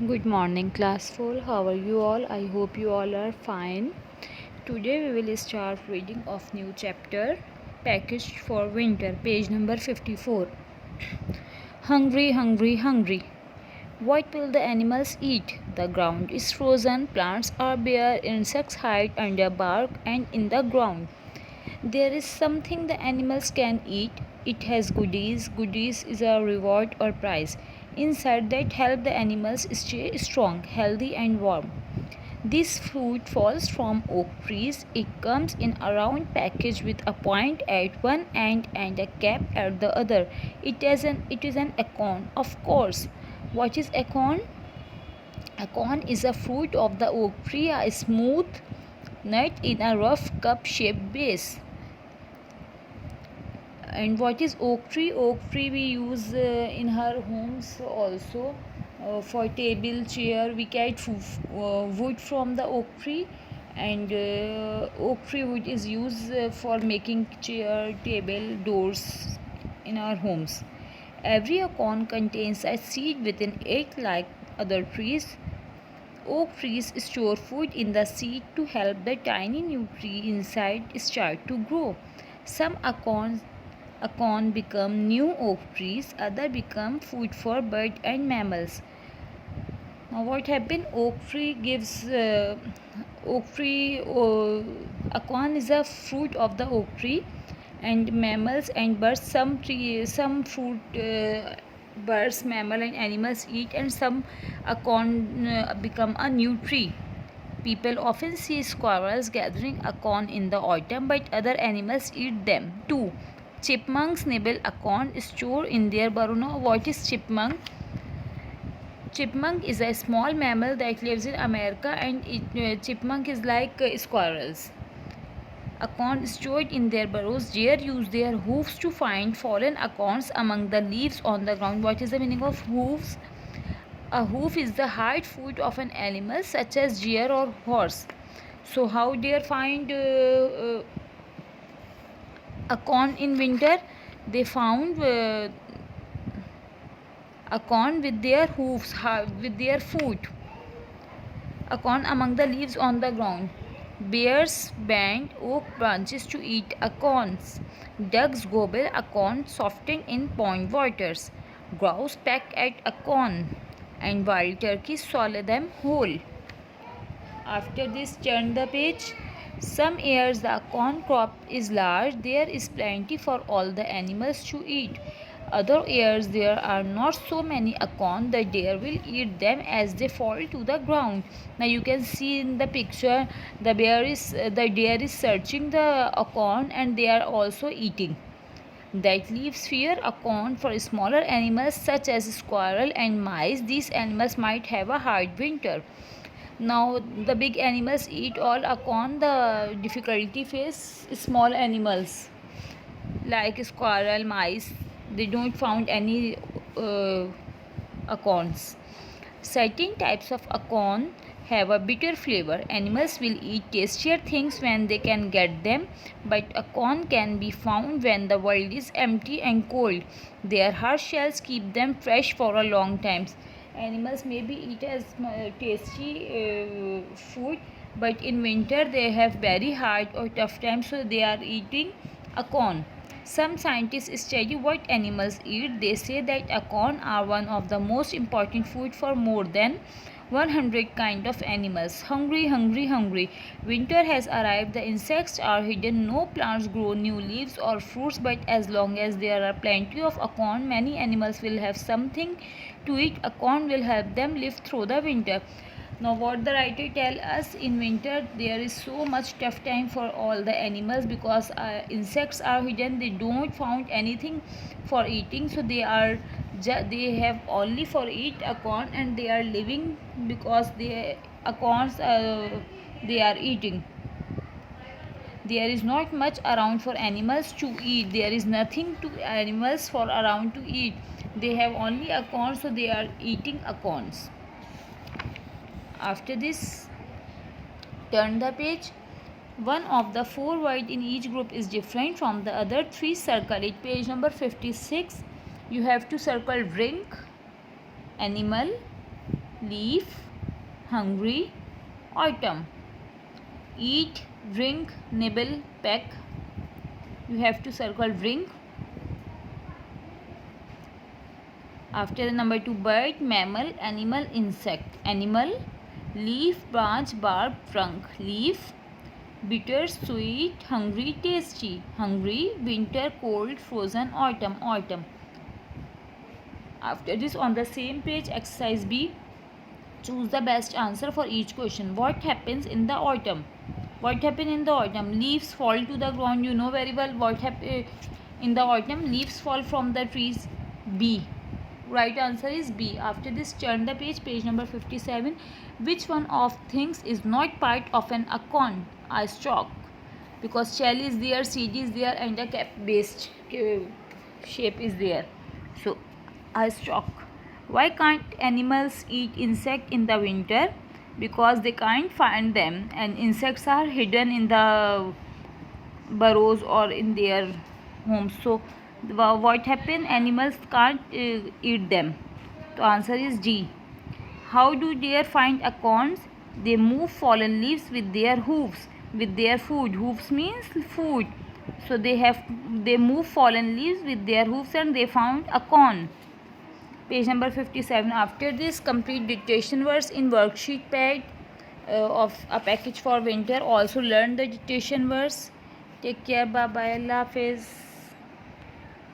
Good morning, class 4. How are you all? I hope you all are fine. Today we will start reading of new chapter Packaged for Winter, page number 54. Hungry, hungry, hungry. What will the animals eat? The ground is frozen, plants are bare, insects hide under bark and in the ground. There is something the animals can eat. It has goodies. Goodies is a reward or prize. Inside that help the animals stay strong, healthy and warm. This fruit falls from oak trees. It comes in a round package with a point at one end and a cap at the other. It is an acorn, of course. What is acorn? Acorn is a fruit of the oak tree, a smooth nut in a rough cup-shaped base. And what is oak tree? Oak tree we use in our homes also, for table, chair. We get wood from the oak tree, and oak tree wood is used for making chair, table, doors in our homes. Every acorn contains a seed within it, like other trees. Oak trees store food in the seed to help the tiny new tree inside start to grow. Some acorn become new oak trees, other become food for birds and mammals. Now what happened? Acorn is a fruit of the oak tree, and mammals and birds, some fruit, birds, mammal and animals eat, and some acorn become a new tree. People often see squirrels gathering acorn in the autumn, but other animals eat them too. Chipmunks nibble acorn stored in their burrow. Now, what is chipmunk? Chipmunk is a small mammal that lives in America, and chipmunk is like squirrels. Acorn stored in their burrows. Deer use their hooves to find fallen acorns among the leaves on the ground. What is the meaning of hooves? A hoof is the hard foot of an animal such as deer or horse. So how deer find acorn in winter? They found acorn with their hooves, with their foot. Acorn among the leaves on the ground. Bears bend oak branches to eat acorns. Ducks gobble acorns softened in pond waters. Grouse peck at acorn, and wild turkeys swallow them whole. After this, turn the page. Some years the acorn crop is large, there is plenty for all the animals to eat. Other years there are not so many acorn, the deer will eat them as they fall to the ground. Now you can see in the picture the deer is searching the acorn, and they are also eating. That leaves fewer acorn for smaller animals such as squirrel and mice. These animals might have a hard winter. Now the big animals eat all acorn. The difficulty face small animals like squirrel, mice. They don't found any acorns. Certain types of acorn have a bitter flavor. Animals will eat tastier things when they can get them, but acorn can be found when the world is empty and cold. Their hard shells keep them fresh for a long time. Animals maybe eat as tasty food, but in winter they have very hard or tough time, so they are eating acorn. Some scientists study what animals eat. They say that acorn are one of the most important food for more than 100 kind of animals. Hungry, hungry, hungry. Winter has arrived. The insects are hidden. No plants grow new leaves or fruits, but as long as there are plenty of acorn, many animals will have something to eat. Acorn will help them live through the winter. Now what the writer tell us, in winter there is so much tough time for all the animals, because insects are hidden. They don't found anything for eating, so they have only for eat acorn, and they are living because they acorns they are eating. There is not much around for animals to eat. There is nothing to animals for around to eat. They have only acorns, so they are eating acorns. After this, turn the page. One of the four words in each group is different from the other three. Circle it. Page number 56. You have to circle drink, animal, leaf, hungry, autumn. Eat, drink, nibble, peck. You have to circle drink. After the number 2, bird, mammal, animal, insect. Animal, leaf, branch, bark, trunk. Leaf, bitter, sweet, hungry, tasty. Hungry, winter, cold, frozen, autumn. Autumn. After this, on the same page, exercise B, choose the best answer for each question. What happens in the autumn? What happens in the autumn? Leaves fall to the ground. You know very well what happens in the autumn. Leaves fall from the trees. B. Right answer is B. After this, turn the page, page number 57. Which one of things is not part of an acorn? A stalk. Because shell is there, seed is there, and a cap based shape is there. So, a stalk. Why can't animals eat insect in the winter? Because they can't find them, and insects are hidden in the burrows or in their homes. So what happen? Animals can't eat them. The answer is D. How do deer find acorns? They move fallen leaves with their hooves, with their food. Hooves means food. So they move fallen leaves with their hooves and they found acorn. Page number 57. After this, complete dictation words in worksheet pad of a package for winter. Also learn the dictation words. Take care. Bye bye. Allah Hafiz.